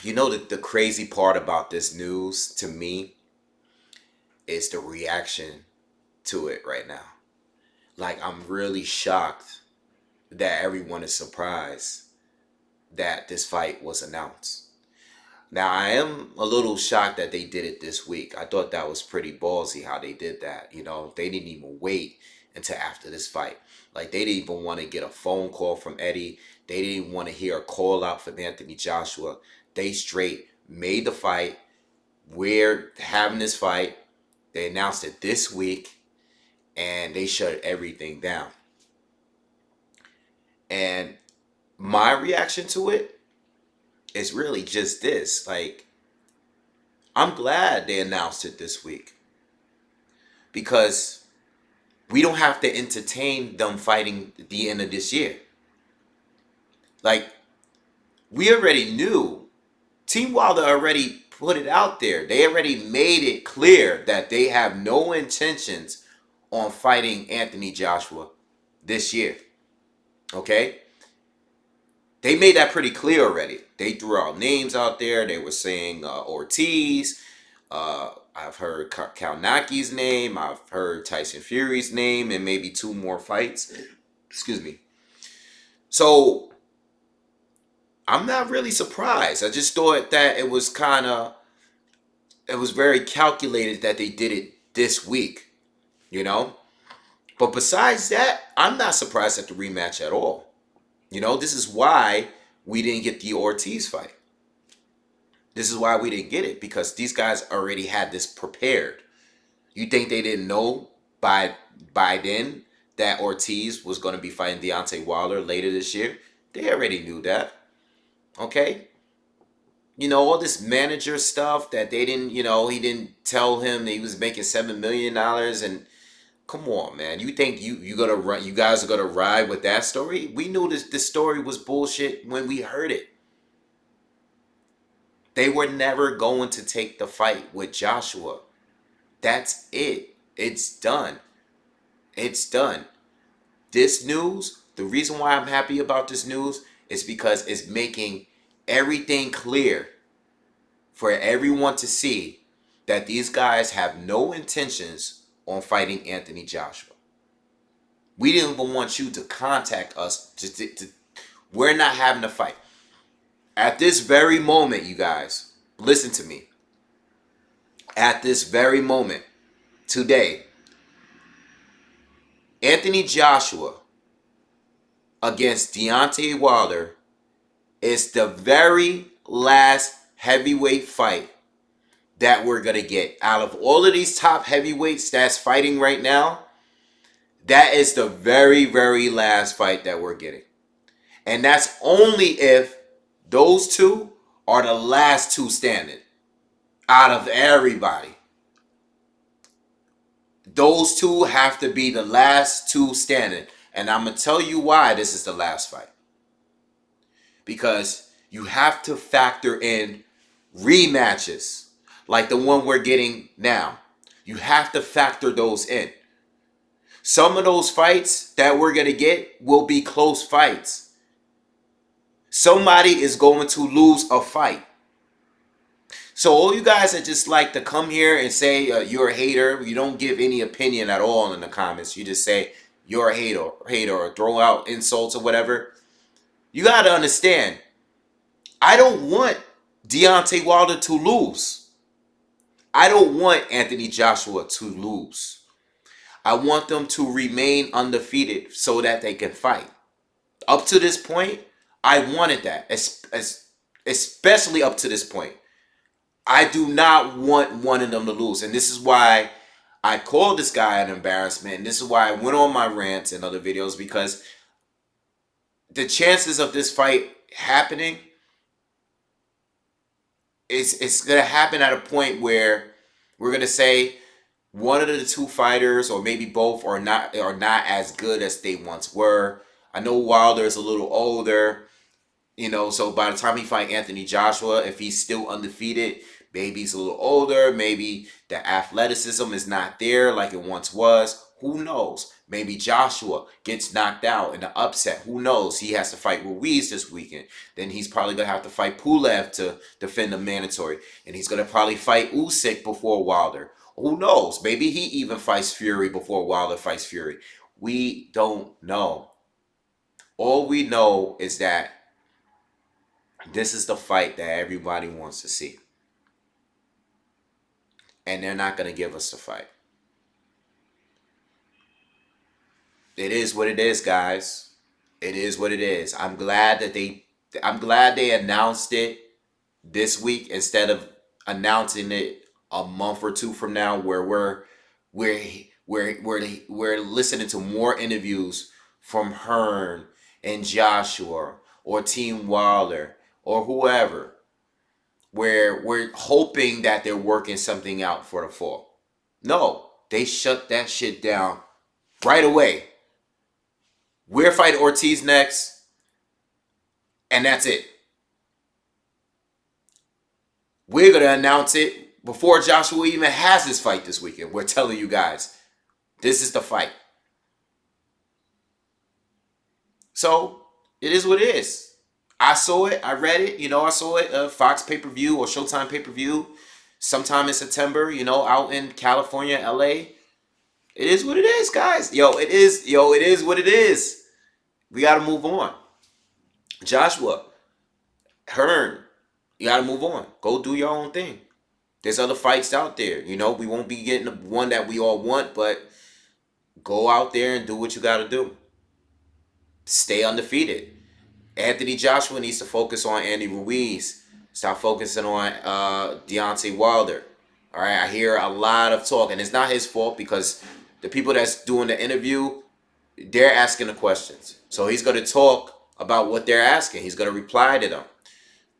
You know, the crazy part about this news to me is the reaction to it right now. Like, I'm really shocked that everyone is surprised that this fight was announced. Now, I am a little shocked that they did it this week. I thought that was pretty ballsy how they did that. You know, they didn't even wait until after this fight. Like, they didn't even want to get a phone call from Eddie. They didn't want to hear a call out from Anthony Joshua. They straight made the fight. We're having this fight. They announced it this week, and they shut everything down. And my reaction to it is really just this. Like, I'm glad they announced it this week because we don't have to entertain them fighting at the end of this year. Like, we already knew. Team Wilder already put it out there. They already made it clear that they have no intentions on fighting Anthony Joshua this year. Okay? They made that pretty clear already. They threw out names out there. They were saying Ortiz. I've heard Kalnaki's name. I've heard Tyson Fury's name, and maybe 2 more fights. Excuse me. So I'm not really surprised. I just thought that it was very calculated that they did it this week, you know? But besides that, I'm not surprised at the rematch at all. You know, this is why we didn't get the Ortiz fight. This is why we didn't get it, because these guys already had this prepared. You think they didn't know by then that Ortiz was going to be fighting Deontay Wilder later this year? They already knew that. Okay? You know, all this manager stuff that they didn't, he didn't tell him that he was making $7 million, and come on, man. You think you guys are gonna ride with that story? We knew this story was bullshit when we heard it. They were never going to take the fight with Joshua. That's it. It's done. It's done. This news, the reason why I'm happy about this news is because it's making everything clear for everyone to see that these guys have no intentions on fighting Anthony Joshua. We didn't even want you to contact us. We're not having a fight. At this very moment, you guys, listen to me. At this very moment, today, Anthony Joshua against Deontay Wilder is the very last heavyweight fight that we're going to get. Out of all of these top heavyweights that's fighting right now, that is the very, very last fight that we're getting. And that's only if those two are the last two standing out of everybody. Those two have to be the last two standing. And I'm going to tell you why this is the last fight. Because you have to factor in rematches like the one we're getting now. You have to factor those in. Some of those fights that we're going to get will be close fights. Somebody is going to lose a fight. So all you guys that just like to come here and say you're a hater, you don't give any opinion at all in the comments. You just say you're a hater or throw out insults or whatever. You got to understand, I don't want Deontay Wilder to lose. I don't want Anthony Joshua to lose. I want them to remain undefeated so that they can fight. Up to this point, I wanted that, especially up to this point. I do not want one of them to lose. And this is why I called this guy an embarrassment. And this is why I went on my rants and other videos, because the chances of this fight happening, it's going to happen at a point where we're going to say one of the two fighters, or maybe both, are not as good as they once were. I know Wilder is a little older, so by the time he fight Anthony Joshua, if he's still undefeated, Maybe he's a little older. Maybe the athleticism is not there like it once was. Who knows? Maybe Joshua gets knocked out in the upset. Who knows? He has to fight Ruiz this weekend. Then he's probably going to have to fight Pulev to defend the mandatory. And he's going to probably fight Usyk before Wilder. Who knows? Maybe he even fights Fury before Wilder fights Fury. We don't know. All we know is that this is the fight that everybody wants to see. And they're not going to give us the fight. It is what it is, guys. It is what it is. I'm glad they announced it this week instead of announcing it a month or two from now, where we're listening to more interviews from Hearn and Joshua or Team Wilder or whoever, where we're hoping that they're working something out for the fall. No, they shut that shit down right away. We're fighting Ortiz next, and that's it. We're going to announce it before Joshua even has his fight this weekend. We're telling you guys, this is the fight. So, it is what it is. I saw it. I read it. I saw it. Fox pay-per-view or Showtime pay-per-view sometime in September, out in California, LA. It is what it is, guys. It is what it is. We got to move on. Joshua, Hearn, you got to move on. Go do your own thing. There's other fights out there. We won't be getting the one that we all want, but go out there and do what you got to do. Stay undefeated. Anthony Joshua needs to focus on Andy Ruiz. Stop focusing on Deontay Wilder. All right, I hear a lot of talk, and it's not his fault because the people that's doing the interview, they're asking the questions. So he's going to talk about what they're asking. He's going to reply to them.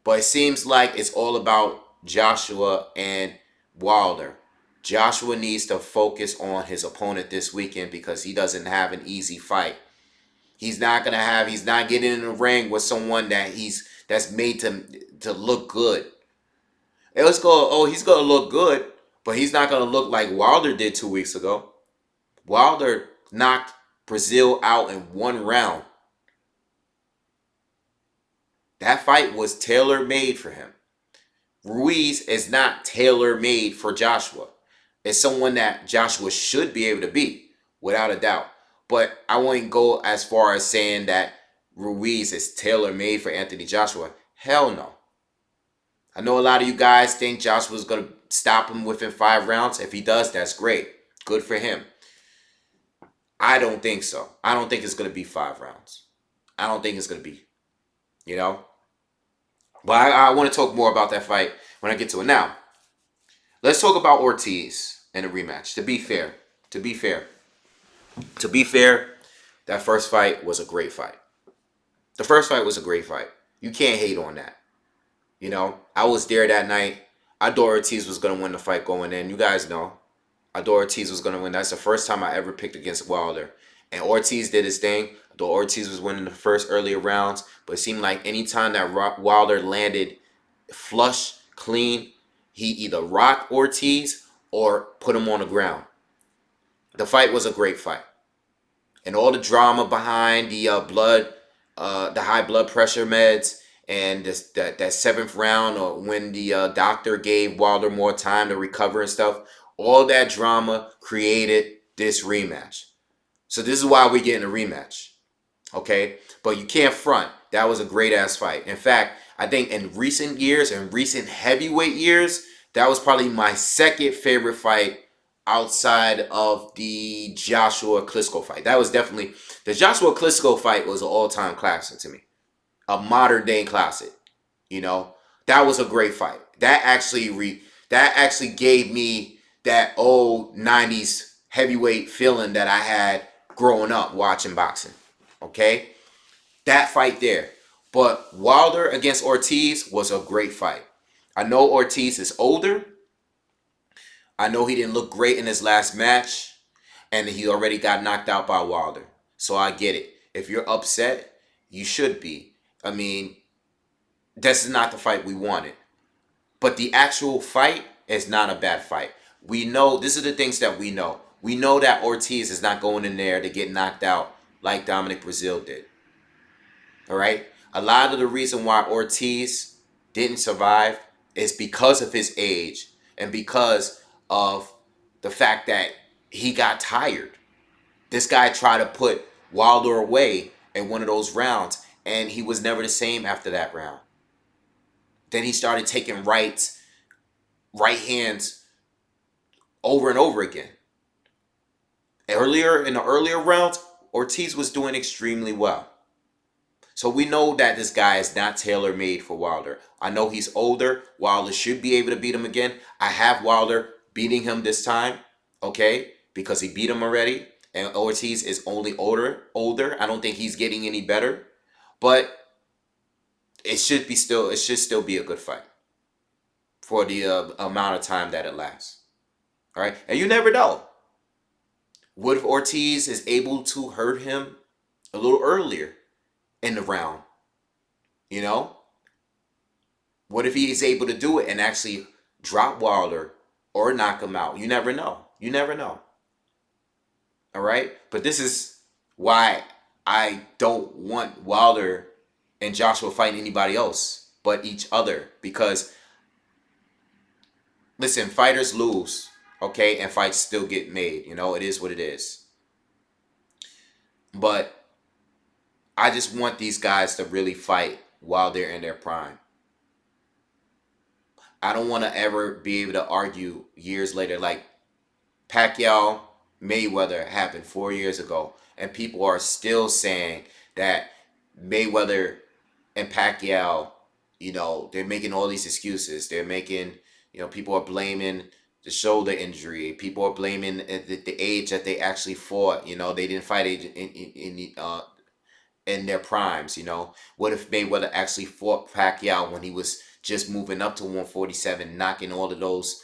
But it seems like it's all about Joshua and Wilder. Joshua needs to focus on his opponent this weekend because he doesn't have an easy fight. He's not getting in the ring with someone that's made to look good. He's going to look good, but he's not going to look like Wilder did 2 weeks ago. Wilder knocked Brazil out in one round. That fight was tailor-made for him. Ruiz is not tailor-made for Joshua. It's someone that Joshua should be able to beat, without a doubt. But I wouldn't go as far as saying that Ruiz is tailor-made for Anthony Joshua. Hell no. I know a lot of you guys think Joshua's going to stop him within 5 rounds. If he does, that's great. Good for him. I don't think so. I don't think it's going to be 5 rounds. I don't think it's going to be, But I want to talk more about that fight when I get to it. Now, let's talk about Ortiz and a rematch. To be fair, that first fight was a great fight. The first fight was a great fight. You can't hate on that. I was there that night. I thought Ortiz was going to win the fight going in. You guys know. I thought Ortiz was going to win. That's the first time I ever picked against Wilder. And Ortiz did his thing. I thought Ortiz was winning the first earlier rounds. But it seemed like anytime that Wilder landed flush, clean, he either rocked Ortiz or put him on the ground. The fight was a great fight. And all the drama behind the high blood pressure meds, and that 7th round, or when the doctor gave Wilder more time to recover and stuff, all that drama created this rematch. So this is why we're getting a rematch. Okay? But you can't front. That was a great-ass fight. In fact, I think in recent heavyweight years, that was probably my second favorite fight outside of the Joshua Klitschko fight. That was definitely... The Joshua Klitschko fight was an all-time classic to me. A modern-day classic. That was a great fight. That actually gave me that old 90s heavyweight feeling that I had growing up watching boxing. Okay? That fight there. But Wilder against Ortiz was a great fight. I know Ortiz is older. I know he didn't look great in his last match. And he already got knocked out by Wilder. So I get it. If you're upset, you should be. I mean, this is not the fight we wanted. But the actual fight is not a bad fight. We know, this is the things that we know. We know that Ortiz is not going in there to get knocked out like Dominic Brazil did. All right? A lot of the reason why Ortiz didn't survive is because of his age and because of the fact that he got tired. This guy tried to put Wilder away in one of those rounds, and he was never the same after that round. Then he started taking right hands over and over again. Earlier in the earlier rounds, Ortiz was doing extremely well. So we know that this guy is not tailor-made for Wilder. I know he's older. Wilder should be able to beat him again. I have Wilder beating him this time, okay? Because he beat him already. And Ortiz is only older. I don't think he's getting any better. But it should still be a good fight for the amount of time that it lasts. All right? And you never know. What if Ortiz is able to hurt him a little earlier in the round? You know? What if he is able to do it and actually drop Wilder or knock him out? You never know. You never know. All right? But this is why I don't want Wilder and Joshua fighting anybody else but each other. Because, listen, fighters lose, okay? And fights still get made. You know, it is what it is. But I just want these guys to really fight while they're in their prime. I don't want to ever be able to argue years later, like Pacquiao Mayweather happened 4 years ago, and people are still saying that Mayweather and Pacquiao, you know, they're making all these excuses. They're making, you know, people are blaming the shoulder injury. People are blaming the age that they actually fought. You know, they didn't fight in their primes. You know, what if Mayweather actually fought Pacquiao when he was just moving up to 147, knocking all of those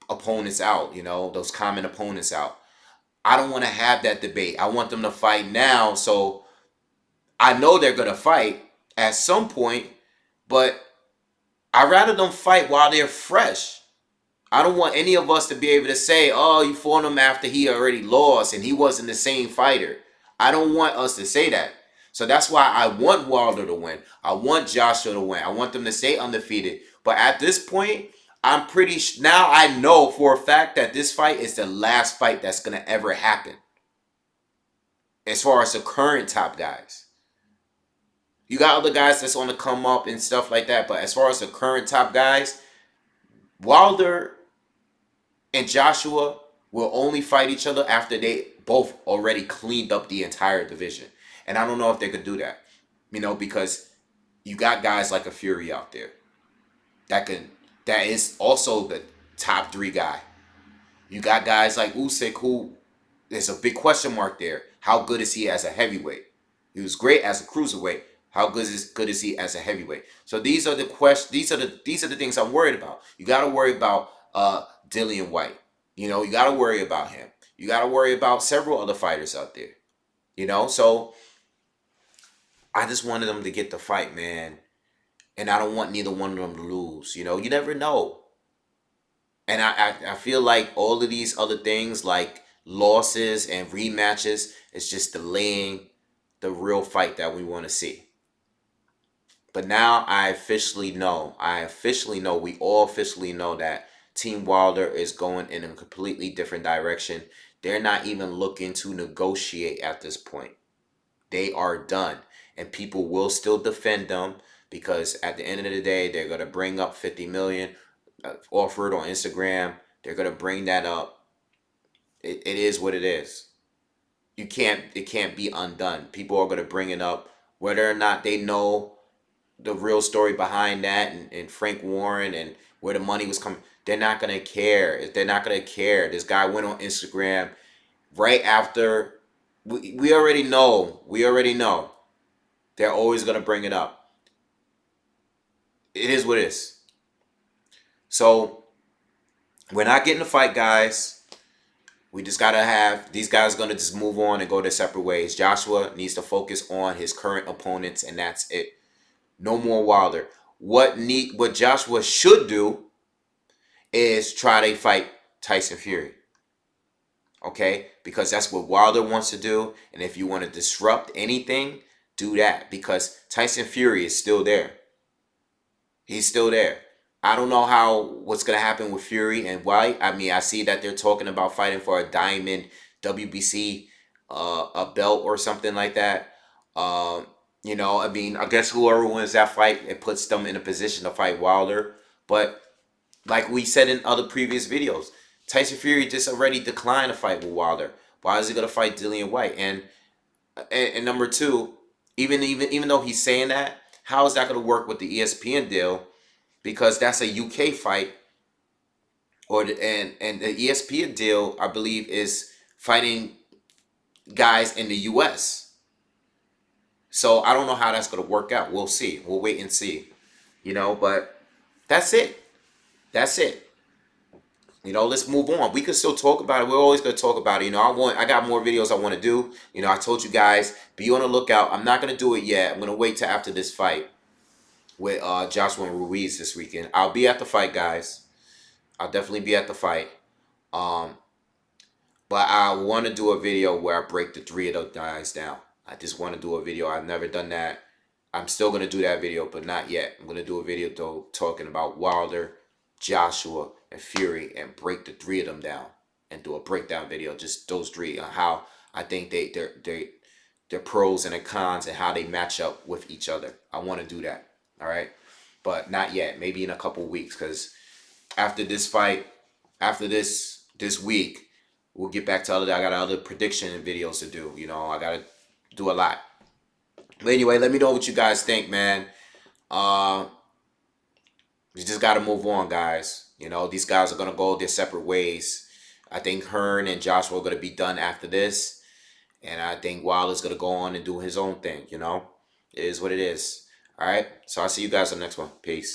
opponents out, you know, those common opponents out? I don't want to have that debate. I want them to fight now. So I know they're going to fight at some point, but I'd rather them fight while they're fresh. I don't want any of us to be able to say, oh, you fought him after he already lost and he wasn't the same fighter. I don't want us to say that. So that's why I want Wilder to win. I want Joshua to win. I want them to stay undefeated. But at this point, I'm now I know for a fact that this fight is the last fight that's going to ever happen. As far as the current top guys. You got other guys that's on the come up and stuff like that. But as far as the current top guys, Wilder and Joshua will only fight each other after they both already cleaned up the entire division. And I don't know if they could do that. You know, because you got guys like a Fury out there that is also the top 3 guy. You got guys like Usyk, who there's a big question mark there. How good is he as a heavyweight? He was great as a cruiserweight. How good is he as a heavyweight? So these are the questions. These are the things I'm worried about. You got to worry about Dillian White. You know, you got to worry about him. You got to worry about several other fighters out there. You know, so I just wanted them to get the fight, man. And I don't want neither one of them to lose. You know, you never know. And I feel like all of these other things, like losses and rematches, is just delaying the real fight that we want to see. But now I officially know. We all officially know that Team Wilder is going in a completely different direction. They're not even looking to negotiate at this point. They are done. And people will still defend them because at the end of the day, they're going to bring up 50 million offered on Instagram. They're going to bring that up. It is what it is. It can't be undone. People are going to bring it up. Whether or not they know the real story behind that and Frank Warren and where the money was coming, they're not going to care. They're not going to care. This guy went on Instagram right after. We already know. They're always going to bring it up. It is what it is. So we're not getting a fight, guys. We just got to have these guys going to just move on and go their separate ways. Joshua needs to focus on his current opponents, and that's it. No more Wilder. what Joshua should do is try to fight Tyson Fury. Okay? Because that's what Wilder wants to do. And if you want to disrupt anything, do that. Because Tyson Fury is still there. He's still there. I don't know what's gonna happen with Fury and White. I mean, I see that they're talking about fighting for a diamond WBC a belt or something like that. I mean, I guess whoever wins that fight, it puts them in a position to fight Wilder. But like we said in other previous videos, Tyson Fury just already declined a fight with Wilder. Why is he gonna fight Dillian White? And number two, even though he's saying that, how is that gonna work with the ESPN deal? Because that's a UK fight, and the ESPN deal, I believe, is fighting guys in the US. So I don't know how that's gonna work out. We'll see. We'll wait and see. But that's it. That's it. Let's move on. We can still talk about it. We're always gonna talk about it. I got more videos I want to do. I told you guys, be on the lookout. I'm not gonna do it yet. I'm gonna wait till after this fight with Joshua and Ruiz this weekend. I'll be at the fight, guys. I'll definitely be at the fight. But I want to do a video where I break the three of those guys down. I just want to do a video. I've never done that. I'm still going to do that video, but not yet. I'm going to do a video, though, talking about Wilder, Joshua, and Fury, and break the three of them down. And do a breakdown video, just those three, on how I think their pros and their cons and how they match up with each other. I want to do that. All right? But not yet. Maybe in a couple weeks, because after this fight, after this week, we'll get back to I got other prediction videos to do. I got to do a lot. But anyway, let me know what you guys think, man. We just got to move on, guys. These guys are going to go their separate ways. I think Hearn and Joshua are going to be done after this. And I think Wilder's going to go on and do his own thing, It is what it is. All right? So I'll see you guys on the next one. Peace.